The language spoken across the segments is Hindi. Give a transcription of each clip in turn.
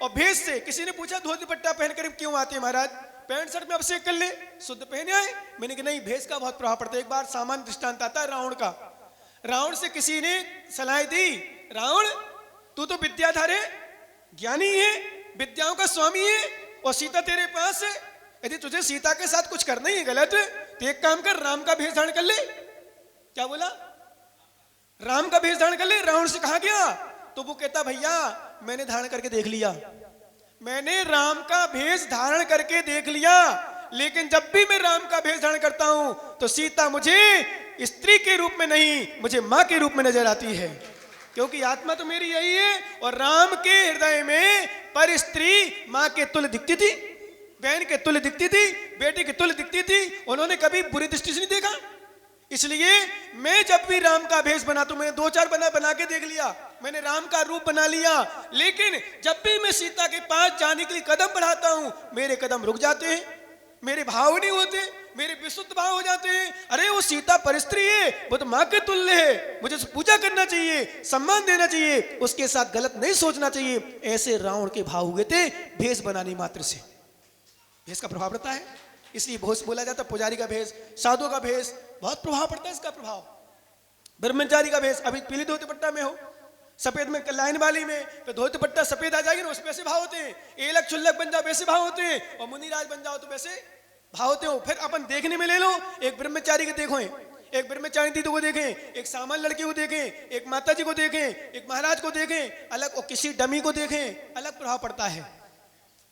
और भेष से। किसी ने पूछा धोती पट्टा पहनकर क्यों आते हैं महाराज, पैंट शर्ट में अभिषेक कर ले, शुद्ध पहने आए। मैंने कहा नहीं, भेष का बहुत प्रभाव पड़ता है। एक बार सामान्य दृष्टांत आता है रावण का। रावण से किसी ने सलाह दी, रावण तू तो विद्याधर है, ज्ञानी है, विद्याओं का स्वामी है, और सीता तेरे पास है। यदि तुझे सीता के साथ कुछ करना ही है गलत, तो एक काम कर, राम का भेष धारण कर ले। क्या बोला? राम का भेष धारण कर ले। रावण से कहा गया, तो वो कहता भैया मैंने धारण करके देख लिया, मैंने राम का भेष धारण करके देख लिया, लेकिन जब भी मैं राम का भेष धारण करता हूं तो सीता मुझे स्त्री के रूप में नहीं, मुझे मां के रूप में नजर आती है, क्योंकि आत्मा तो मेरी यही है। और राम के हृदय में पर स्त्री मां के तुल्य दिखती थी, बहन के तुल्य दिखती थी, बेटी के तुल्य दिखती थी। उन्होंने कभी बुरी दृष्टि से नहीं देखा। इसलिए मैं जब भी राम का भेष बनाता हूं, मैंने 2-4 बना के देख लिया, मैंने राम का रूप बना लिया, लेकिन जब भी मैं सीता के पास जाने के लिए कदम बढ़ाता हूं, मेरे कदम रुक जाते हैं, मेरे भाव नहीं होते, मेरे विशुद्ध भाव हो जाते हैं। अरे वो सीता परिस्त्री है, वो तो मां के तुल्य है, मुझे उसकी पूजा करना चाहिए, सम्मान देना चाहिए, उसके साथ गलत नहीं सोचना चाहिए। ऐसे रावण के भाव हुए थे भेष बनाने मात्र से। भेष का प्रभाव रहता है, इसलिए भेष बोला जाता है। पुजारी का भेष, साधु का भेष, बहुत प्रभाव पड़ता है इसका प्रभाव। ब्रह्मचारी का भेष, अभी पीली धोती पट्टा में हो, सफेद में लाइन वाली में, तो धोती पट्टा सफेद आ जाएगी ना, उसमें वैसे भाव होते हैं। एलक चुल्लक बन जाओ वैसे भाव होते हैं, और मुनिराज बन जाओ तो वैसे भाव होते हो। फिर अपन देखने में ले लो, एक ब्रह्मचारी को देखो, एक ब्रह्मचारी दीदी को देखें, एक सामान्य लड़की को देखें, एक माता जी को देखें, एक महाराज को देखें अलग, और किसी डमी को देखें अलग प्रभाव पड़ता है।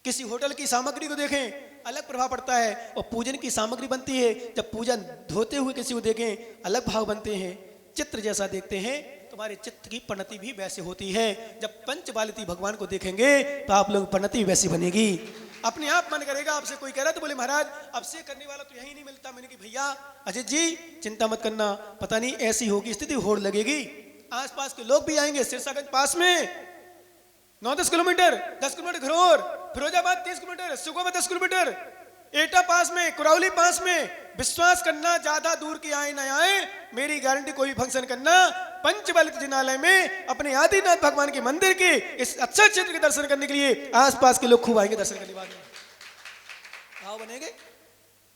किसी होटल की सामग्री को देखें अलग प्रभाव पड़ता है, और पूजन की सामग्री बनती है, जब पूजन धोते हुए किसी को देखें अलग भाव बनते हैं। चित्र जैसा देखते हैं, तुम्हारे चित्र की परिणति भी वैसे होती है। जब पंचबालिती भगवान को देखेंगे तो आप लोग परिणति वैसी बनेगी। अपने आप मन करेगा। आपसे कोई कह रहा तो बोले महाराज अब से करने वाला तो यही नहीं मिलता। मैंने कहा भैया अजय जी चिंता मत करना, पता नहीं ऐसी होगी स्थिति, होड़ लगेगी, आसपास के लोग भी आएंगे। सिरसागंज पास में 9-10 kilometre, 10 kilometre Gharor, Firozabad 30 kilometre, Sugma 10 kilometre, Etah पास में, कुरावली पास में। विश्वास करना, ज्यादा दूर की आए ना आए, मेरी गारंटी कोई भी फंक्शन करना पंचबलित जिनालय में अपने आदिनाथ भगवान के मंदिर के इस अच्छे क्षेत्र के दर्शन करने के लिए आसपास के लोग खूब आएंगे दर्शन करने। बाद में भाव बनेंगे।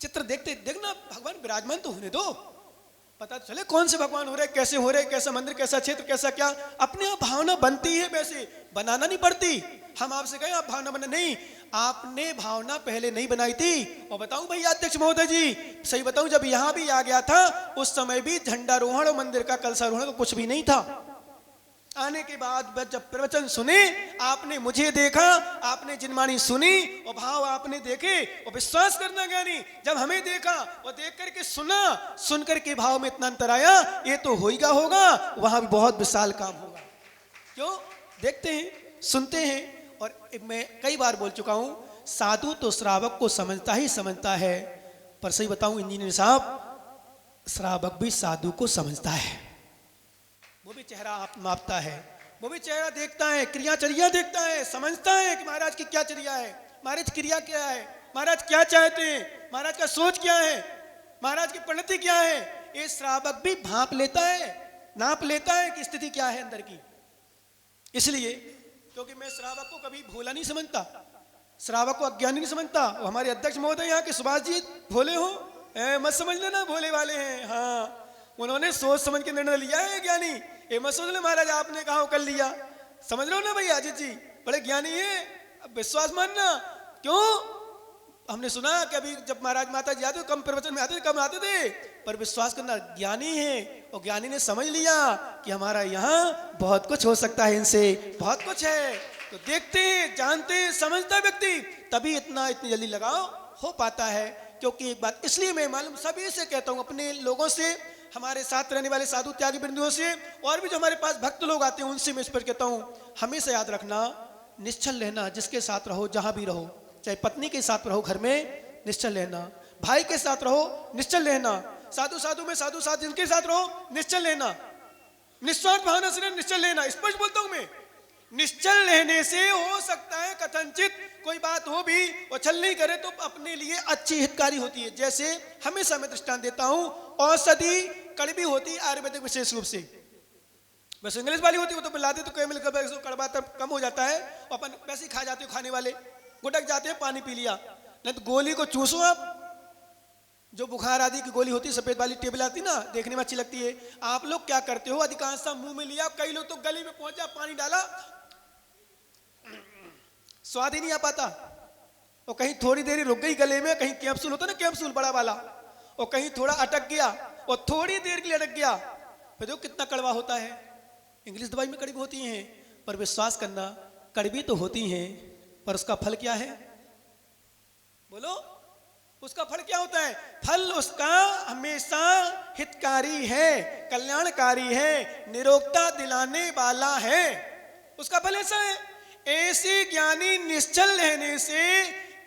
चित्र देखते देखना, भगवान विराजमान तो होने दो, पता चले कौन से भगवान हो रहे, कैसे हो रहे, कैसा मंदिर, कैसा क्षेत्र, कैसा क्या। अपने आप भावना बनती है, वैसे बनाना नहीं पड़ती। हम आपसे कहें आप भावना बना, नहीं, आपने भावना पहले नहीं बनाई थी। और बताऊं भैया अध्यक्ष महोदय जी, सही बताऊं, जब यहां भी आ गया था उस समय भी झंडारोहण और मंदिर का कलशारोहण तो कुछ भी नहीं था। आने के बाद जब प्रवचन सुने, आपने मुझे देखा, आपने जिनवाणी सुनी, और भाव आपने देखे, और विश्वास करना ज्ञानी जब हमें देखा और देख करके सुना, सुन करके भाव में इतना अंतर आया, ये तो होगा होगा, वहां भी बहुत विशाल काम होगा। क्यों? देखते हैं, सुनते हैं। और मैं कई बार बोल चुका हूं, साधु तो श्रावक को समझता ही समझता है, पर सही बताऊं इंजीनियर साहब, श्रावक भी साधु को समझता है। वो भी चेहरा आप मापता है, वो भी चेहरा देखता है, क्रियाचर्या देखता है, समझता है कि महाराज की क्या चर्या है, महाराज क्रिया क्या है, महाराज क्या चाहते हैं, महाराज का सोच क्या है, महाराज की परिणति क्या है। ये श्रावक भी भांप लेता है, नाप लेता है कि स्थिति क्या है अंदर की। इसलिए क्योंकि मैं श्रावक को कभी भोला नहीं समझता, श्रावक को अज्ञानी नहीं समझता। हमारे अध्यक्ष महोदय यहाँ के सुभाष जी भोले हो मत समझ लेना, भोले वाले हैं। हाँ, उन्होंने सोच समझ के निर्णय लिया है ज्ञानी। ये मत सोच ले महाराज आपने कहा कर लिया, समझ रहे हो ना भैया अजीत जी, बड़े ज्ञानी है, अब विश्वास मानना। क्यों? हमने सुना कि अभी जब महाराज माता जी आते कम प्रवचन में आते थे, कम आते थे, पर विश्वास करना ज्ञानी है, और ज्ञानी ने समझ लिया कि हमारा यहाँ बहुत कुछ हो सकता है, इनसे बहुत कुछ है। तो देखते हैं, जानते हैं, समझता व्यक्ति तभी इतनी जल्दी लगाव हो पाता है। क्योंकि एक बात इसलिए मैं मालूम सभी से कहता हूँ, अपने लोगों से, हमारे साथ रहने वाले साधु त्यागी बिंदुओं से, और भी जो हमारे पास भक्त लोग आते हैं उनसे मैं इस पर कहता हूँ, हमेशा याद रखना, निश्चल रहना, जिसके साथ रहो, जहां भी रहो, चाहे पत्नी के साथ रहो घर में निश्चल रहना, भाई के साथ रहो निश्चल रहना, साधु में साधु साथ जिनके साथ रहो निश्चल रहना, निस्वार्थ भावना से निश्चल रहना। स्पष्ट बोलता हूं मैं, निश्चल रहने से हो सकता है कथनचित कोई बात हो भी और छल नहीं करे तो अपने लिए अच्छी हितकारी होती है। जैसे हमेशा मैं दृष्टांत देता हूं, औषधि कड़वी होती है आयुर्वेदिक विशेष रूप से, वैसे इंग्लिश वाली होती है वो तो मिलाते तो केमिकल कड़वा तब कम हो जाता है, और अपन वैसे ही खा जाते हो, खाने वाले गुटक जाते हैं, पानी पी लिया। नहीं तो गोली को चूसो आप, जो बुखार आदि की गोली होती है सफेद वाली टेबल आती ना, देखने में अच्छी लगती है। आप लोग क्या करते हो, अधिकांश मुंह में लिया, कई लोग तो गले में पहुंचा, पानी डाला, स्वाद ही नहीं आ पाता, और कहीं थोड़ी देर रुक गई गले में, कहीं कैप्सूल होता ना कैप्सूल बड़ा वाला, और कहीं थोड़ा अटक गया, और थोड़ी देर के लिए अटक गया, फिर देखो कितना कड़वा होता है। इंग्लिश दवाई में कड़वी होती हैं, पर विश्वास करना कड़वी तो होती हैं, पर उसका फल क्या है, बोलो, उसका फल क्या होता है? फल उसका हमेशा हितकारी है, कल्याणकारी है, निरोगता दिलाने वाला है, उसका फल ऐसा है। ऐसे ज्ञानी निश्चल रहने से,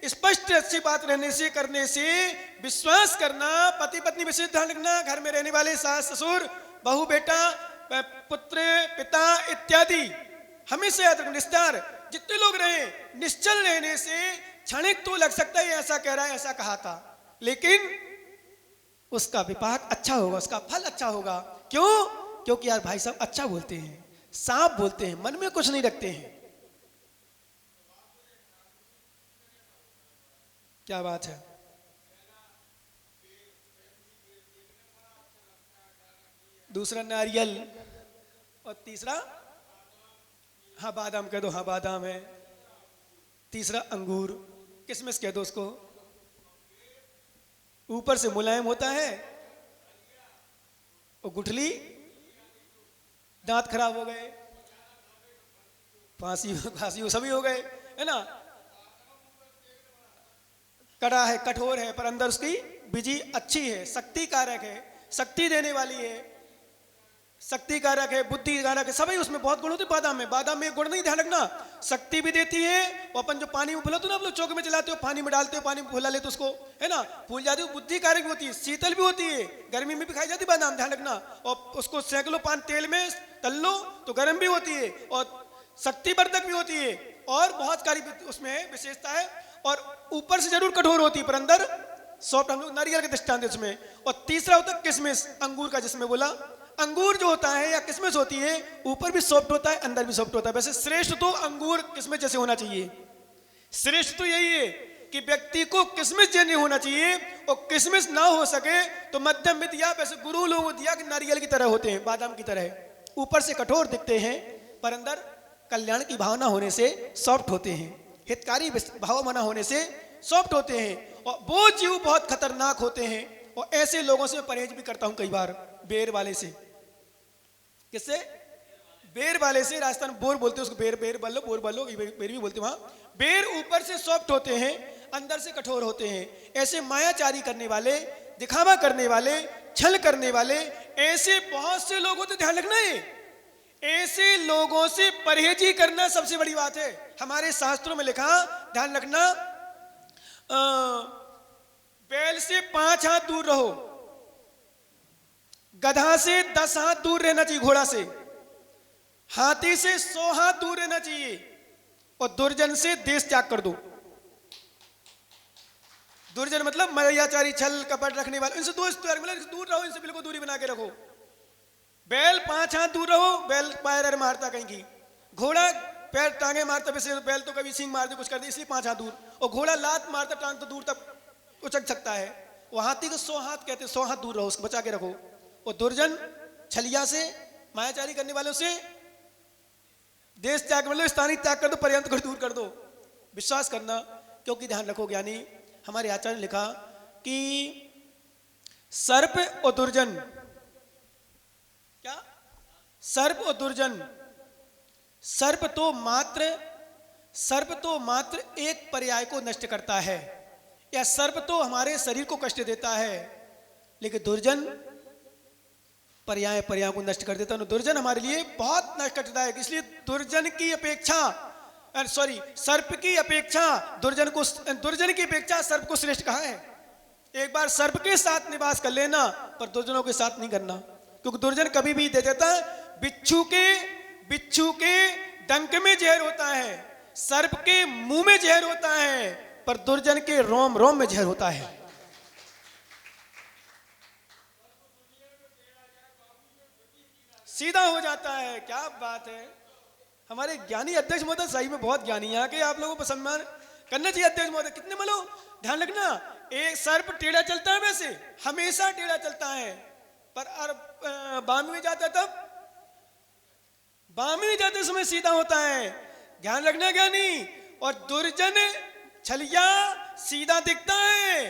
स्पष्ट अच्छी बात रहने से, करने से, विश्वास करना, पति पत्नी विशेष ध्यान रखना, घर में रहने वाले सास ससुर, बहू बेटा, पुत्र पिता इत्यादि, हमेशा याद रखना, निस्तार जितने लोग रहे, निश्चल रहने से क्षणिक तो लग सकता है ऐसा कह रहा है, ऐसा कहा था, लेकिन उसका विपाक अच्छा होगा, उसका फल अच्छा होगा। क्यों? क्योंकि यार भाई साहब अच्छा बोलते हैं, साफ बोलते हैं, मन में कुछ नहीं रखते हैं। क्या बात है। दूसरा नारियल, और तीसरा हाँ बादाम कह दो, हाँ बादाम है। तीसरा अंगूर, किशमिश कह दो उसको, ऊपर से मुलायम होता है, और गुठली, दांत खराब हो गए, फांसी खांसी सभी हो गए, है ना। कड़ा है, कठोर है, पर अंदर उसकी बीजी अच्छी है, शक्ति कारक है, शक्ति देने वाली है, शक्ति कारक है, बुद्धि कारक है, सभी उसमें बहुत गुण होते हैं। बादाम में, बादाम में गुण नहीं, ध्यान रखना, शक्ति भी देती है, और अपन जो पानी में फुलाते हो ना, आप लोग चौके में चलाते हो, पानी में डालते हो, पानी में फुला लेते हो उसको, है ना, फूल जाती है, बुद्धि कारक भी होती है, शीतल भी होती है, गर्मी में भी खाई जाती है बादाम, ध्यान रखना, और उसको सेंक लो, पान तेल में तल लो तो गर्म भी होती है, और शक्तिवर्धक भी होती है, और बहुत सारी उसमें विशेषता है, और ऊपर से जरूर कठोर होती है पर अंदर सॉफ्ट, हम लोग नारियल के दृष्टांत इसमें। और तीसरा होता है किशमिश, अंगूर का, जिसमें बोला अंगूर जो होता है या किशमिश होती है, ऊपर भी सॉफ्ट होता है, अंदर भी सॉफ्ट होता है। वैसे श्रेष्ठ तो अंगूर किशमिश जैसे होना चाहिए, श्रेष्ठ तो यही है कि व्यक्ति को किशमिश जैसे होना चाहिए, और किशमिश ना हो सके तो मध्यम में दिया, वैसे गुरु लोगों दिया कि नारियल की तरह होते हैं, बादाम की तरह, ऊपर से कठोर दिखते हैं पर अंदर कल्याण की भावना होने से सॉफ्ट होते हैं, हितकारी भावना होने से सॉफ्ट होते हैं। और वो जीव बहुत खतरनाक होते हैं, और ऐसे लोगों से परहेज भी करता हूं कई बार, बेर वाले से। किससे? बेर वाले से। राजस्थान बोर बोलते हैं उसको, बेर, बेर बोलो, बोर बोलो, बेर भी बोलते हैं वहां। बेर ऊपर से सॉफ्ट होते हैं, अंदर से कठोर होते हैं। ऐसे मायाचारी करने वाले, दिखावा करने वाले, छल करने वाले, ऐसे बहुत से लोग होते, ध्यान रखना है। ऐसे लोगों से परहेजी करना सबसे बड़ी बात है। हमारे शास्त्रों में लिखा, ध्यान रखना, बैल से 5 हाथ दूर रहो, गधा से 10 हाथ दूर रहना चाहिए, घोड़ा से, हाथी से 100 हाथ दूर रहना चाहिए, और दुर्जन से देश त्याग कर दो। दुर्जन मतलब मर्याचारी, छल कपट रखने वाले, इनसे दूर रहो, इनसे बिल्कुल दूरी बना के रखो। बैल 5 हाथ दूर रहो, बैल पैर मारता कहीं की, घोड़ा पैर टांगे मारता, वैसे बैल तो कभी सींग मार दे, कुछ कर दे, इसलिए 5 हाथ दूर, और घोड़ा लात मारता, टांग तो दूर तक उचक सकता है। वो हाथी को 100 हाथ कहते, 100 हाथ दूर रहो, उसको बचा के रखो। और दुर्जन, छलिया से, मायाचारी करने वालों से देश त्याग, मतलब स्थानीय त्याग कर दो, पर्यंत को दूर कर दो। विश्वास करना, क्योंकि ध्यान रखो ज्ञानी, हमारे आचार्य ने लिखा कि सर्प और दुर्जन, क्या? सर्प और दुर्जन, सर्प तो मात्र एक पर्याय को नष्ट करता है, या सर्प तो हमारे शरीर को कष्ट देता है, लेकिन दुर्जन पर्याय को नष्ट कर देता है। दुर्जन हमारे लिए बहुत नष्ट करता है, इसलिए दुर्जन की अपेक्षा, सर्प की अपेक्षा दुर्जन की अपेक्षा सर्प को श्रेष्ठ कहा है। एक बार सर्प के साथ निवास कर लेना, पर दुर्जनों के साथ नहीं करना, क्योंकि दुर्जन कभी भी दे देता है। बिच्छू के डंक में जहर होता है, सर्प के मुंह में जहर होता है, पर दुर्जन के रोम रोम में जहर होता है। सीधा हो जाता है। क्या बात है। हमारे ज्ञानी अध्यक्ष महोदय सही में बहुत ज्ञानी है। आके आप लोगों को सम्मान करना चाहिए अध्यक्ष महोदय। कितने मलो ध्यान रखना, एक सर्प टेढ़ा चलता है, वैसे हमेशा टेढ़ा चलता है, पर बाम में जाता तब बाम में जाते समय सीधा होता है। ध्यान रखना ज्ञानी। और दुर्जन छलिया सीधा दिखता है,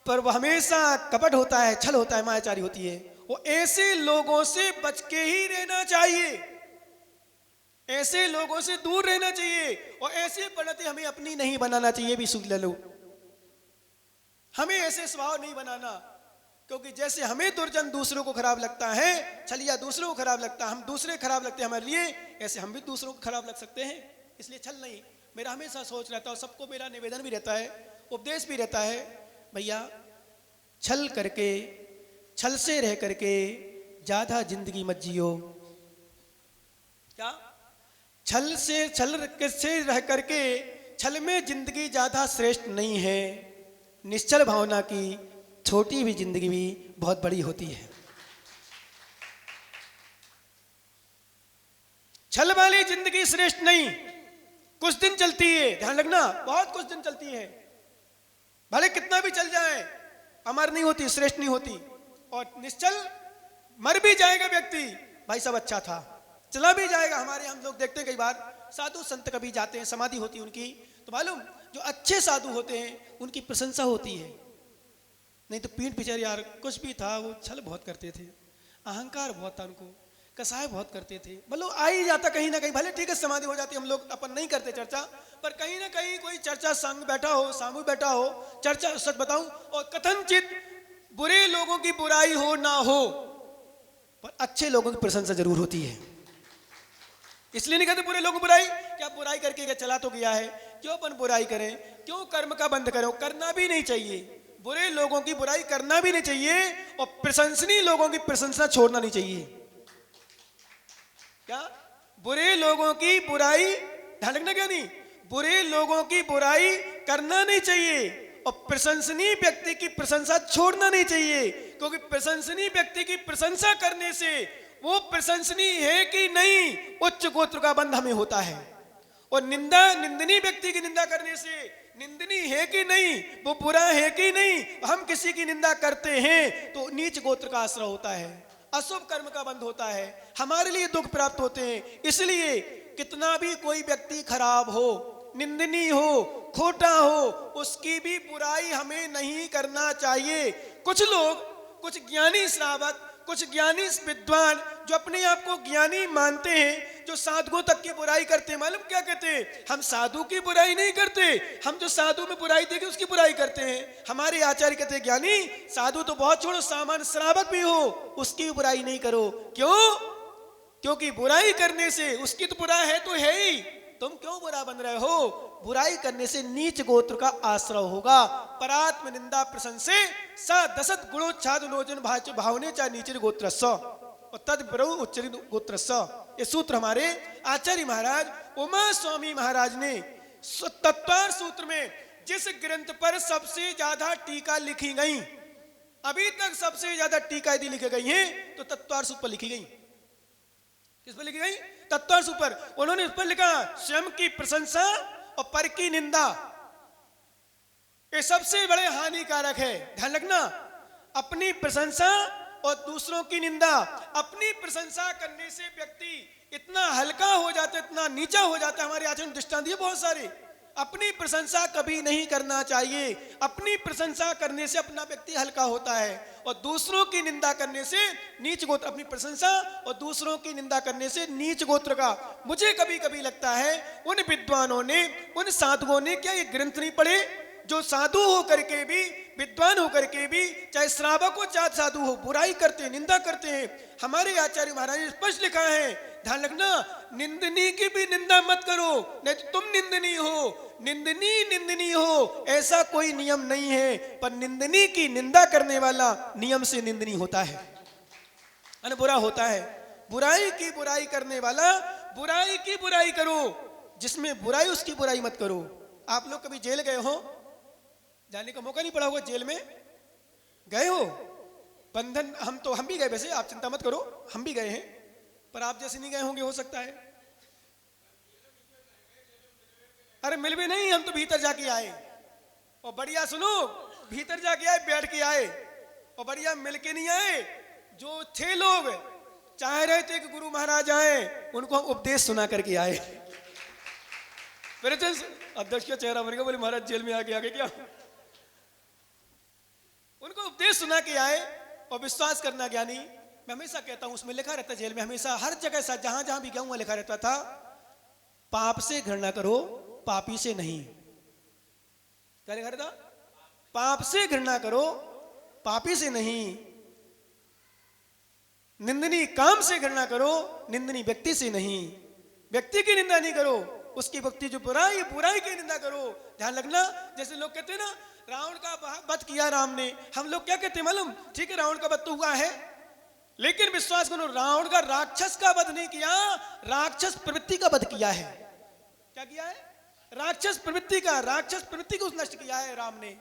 पर वह हमेशा कपट होता है, छल होता है, मायाचारी होती है। वो ऐसे लोगों से बच के ही रहना चाहिए, ऐसे लोगों से दूर रहना चाहिए। और ऐसे पद्धति हमें अपनी नहीं बनाना चाहिए भी सुन लो। हमें ऐसे स्वभाव नहीं बनाना, क्योंकि जैसे हमें दुर्जन दूसरों को खराब लगता है, छलिया दूसरों को खराब लगता है, हम दूसरे खराब लगते हैं हमारे लिए, ऐसे हम भी दूसरों को खराब लग सकते हैं। इसलिए छल नहीं। मेरा हमेशा सोच रहता है, सबको मेरा निवेदन भी रहता है, उपदेश भी रहता है, भैया छल करके, छल से रह करके ज्यादा जिंदगी मत जियो। क्या छल से रह करके, छल में जिंदगी ज्यादा श्रेष्ठ नहीं है। निश्चल भावना की छोटी भी जिंदगी भी बहुत बड़ी होती है। छल वाली जिंदगी श्रेष्ठ नहीं, कुछ दिन चलती है, ध्यान रखना, बहुत कुछ दिन चलती है। भले कितना भी चल जाए, अमर नहीं होती, श्रेष्ठ नहीं होती। और निश्चल मर भी जाएगा व्यक्ति, भाई सब अच्छा था, चला भी जाएगा। हमारे हम लोग देखते हैं कई बार साधु संत कभी जाते हैं, समाधि होती है उनकी, तो मालूम जो अच्छे साधु होते हैं उनकी प्रशंसा होती है। नहीं तो पीठ पीछे यार कुछ भी था, वो छल बहुत करते थे, अहंकार बहुत था उनको, कसाय बहुत करते थे। बोलो आ ही जाता कहीं ना कहीं, भले ठीक है समाधि हो जाती, हम लोग अपन नहीं करते चर्चा, पर कहीं ना कहीं कोई चर्चा संग बैठा हो, सामूहिक बैठा हो, चर्चा सच बताऊं, और कथनचित बुरे लोगों की बुराई हो ना हो, पर अच्छे लोगों की प्रशंसा जरूर होती है। इसलिए नहीं कहते बुरे लोगों की बुराई, क्या बुराई करके क्या चला तो गया है, क्यों अपन बुराई करें, क्यों कर्म का बंद करें, करना भी नहीं चाहिए। बुरे लोगों की बुराई करना भी नहीं चाहिए, और प्रशंसनीय लोगों की प्रशंसा छोड़ना नहीं चाहिए। क्या बुरे लोगों की बुराई, ध्यान रखना क्या नहीं, बुरे लोगों की बुराई करना नहीं चाहिए, और प्रशंसनीय व्यक्ति की प्रशंसा छोड़ना नहीं चाहिए। क्योंकि प्रशंसनीय व्यक्ति की प्रशंसा करने से वो प्रशंसनीय है कि नहीं, उच्च गोत्र का बंध हमें होता है। और निंदनीय व्यक्ति की निंदा करने से निंदनीय है कि नहीं, वो बुरा है कि नहीं, हम किसी की निंदा करते हैं तो नीच गोत्र का आश्रय होता है, अशुभ कर्म का बंध होता है, हमारे लिए दुख प्राप्त होते हैं। इसलिए कितना भी कोई व्यक्ति खराब हो, निंदनीय हो, खोटा हो, उसकी भी बुराई हमें नहीं करना चाहिए। कुछ लोग, कुछ ज्ञानी श्रावक, कुछ ज्ञानी विद्वान जो अपने आप को ज्ञानी मानते हैं, जो साधुओं तक की बुराई करते हैं, मालूम क्या कहते हैं, हम साधु की बुराई नहीं करते, हम जो साधु में बुराई देखे उसकी बुराई करते हैं। हमारे आचार्य कहते हैं ज्ञानी साधु तो बहुत छोड़ो, सामान्य श्रावक भी हो उसकी बुराई नहीं करो। क्यों? क्योंकि बुराई करने से उसकी तो बुरा है तो है ही, तुम क्यों बुरा बन रहे हो? बुराई करने से नीच गोत्र का आश्रय होगा। परात्म निंदा प्रशंसे स दशत गुणोच्छाद लोचन भावने चा नीचर गोत्र और तद ब्रव उच्चरित गोत्र। ये सूत्र हमारे आचार्य महाराज उमा स्वामी महाराज ने तत्वार सूत्र में, जिस ग्रंथ पर सबसे ज्यादा टीका लिखी गई, अभी तक सबसे ज्यादा टीका यदि लिखी गई है तो तत्वार सूत्र पर लिखी गई। किस पर लिखी गई? तत्वार सूत्र पर। उन्होंने उस पर लिखा स्वयं की प्रशंसा और पर की निंदा, ये सबसे बड़े हानिकारक है। ध्यान रखना, अपनी प्रशंसा और दूसरों की निंदा। अपनी प्रशंसा करने से व्यक्ति इतना हल्का हो जाता है, इतना नीचा हो जाता है। हमारे आचरण दृष्टांत दिए बहुत सारे। अपनी प्रशंसा कभी नहीं करना चाहिए। अपनी प्रशंसा करने से अपना व्यक्ति हल्का होता है, और दूसरों की निंदा करने से नीच गोत्र। अपनी प्रशंसा और दूसरों की निंदा करने से नीच गोत्र का। मुझे कभी कभी लगता है उन विद्वानों ने, उन साधुओं ने क्या ये ग्रंथ नहीं पढ़े, जो साधु हो करके भी, विद्वान हो करके भी, चाहे श्रावक हो चाहे साधु हो, बुराई करते हैं, निंदा करते हैं। हमारे आचार्य महाराज ने स्पष्ट लिखा है, ध्यान रखना, निंदनीय की भी निंदा मत करो, नहीं तो तुम निंदनीय हो। निंदनीय हो ऐसा कोई नियम नहीं है, पर निंदनीय की निंदा करने वाला नियम से निंदनीय होता है, अन बुरा होता है। बुराई की बुराई करने वाला बुराई की बुराई करो, जिसमें बुराई उसकी बुराई मत करो। आप लोग कभी जेल गए हो? जाने का मौका नहीं पड़ा होगा, जेल में गए हो? बंधन हम भी गए, वैसे आप चिंता मत करो, हम भी गए हैं, पर आप जैसे नहीं गए होंगे, हो सकता है। अरे मिल भी नहीं, हम तो भीतर जाके आए, और बढ़िया सुनो, भीतर जाके आए, बैठ के आए, और बढ़िया मिल के नहीं आए। जो 6 लोग चाह रहे थे कि गुरु महाराज आए, उनको हम उपदेश सुना करके आए। अध्यक्ष का चेहरा बन गया, बोले महाराज जेल में आगे क्या। उनको उपदेश सुना के आए, और विश्वास करना ज्ञानी, मैं हमेशा कहता हूं, उसमें लिखा रहता जेल में, हमेशा हर जगह सा जहां जहां भी गया वहां लिखा रहता था, पाप से घृणा करो, पापी से नहीं। क्या लिखा रहता? पाप से घृणा करो, पापी से नहीं। निंदनीय काम से घृणा करो, निंदनीय व्यक्ति से नहीं। व्यक्ति की निंदा नहीं करो, उसकी भक्ति जो बुराई की निंदा करो। ध्यान रखना, जैसे लोग कहते हैं ना, रावण का वध किया राम ने, हम लोग क्या कहते हैं मालूम? ठीक है, रावण का वध तो हुआ है, लेकिन विश्वास करो, रावण का राक्षस का वध नहीं किया, राक्षस प्रवृत्ति का वध किया है। क्या किया है? राक्षस प्रवृत्ति को नष्ट किया है राम ने।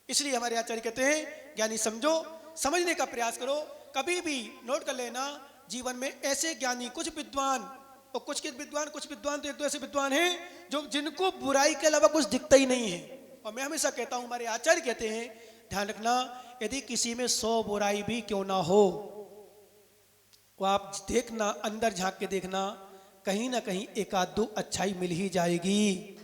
इसलिए हमारे आचार्य कहते हैं, ज्ञानी समझो, समझने का प्रयास करो। कभी भी नोट कर लेना, जीवन में ऐसे ज्ञानी कुछ विद्वान, और कुछ विद्वान तो एक दो ऐसे विद्वान हैं जो जिनको बुराई के अलावा कुछ दिखता ही नहीं है। और मैं हमेशा कहता हूं, हमारे आचार्य कहते हैं, ध्यान रखना, यदि किसी में 100 बुराई भी क्यों ना हो, वो आप देखना, अंदर झांक के देखना, कहीं ना कहीं एक आध दो अच्छाई मिल ही जाएगी।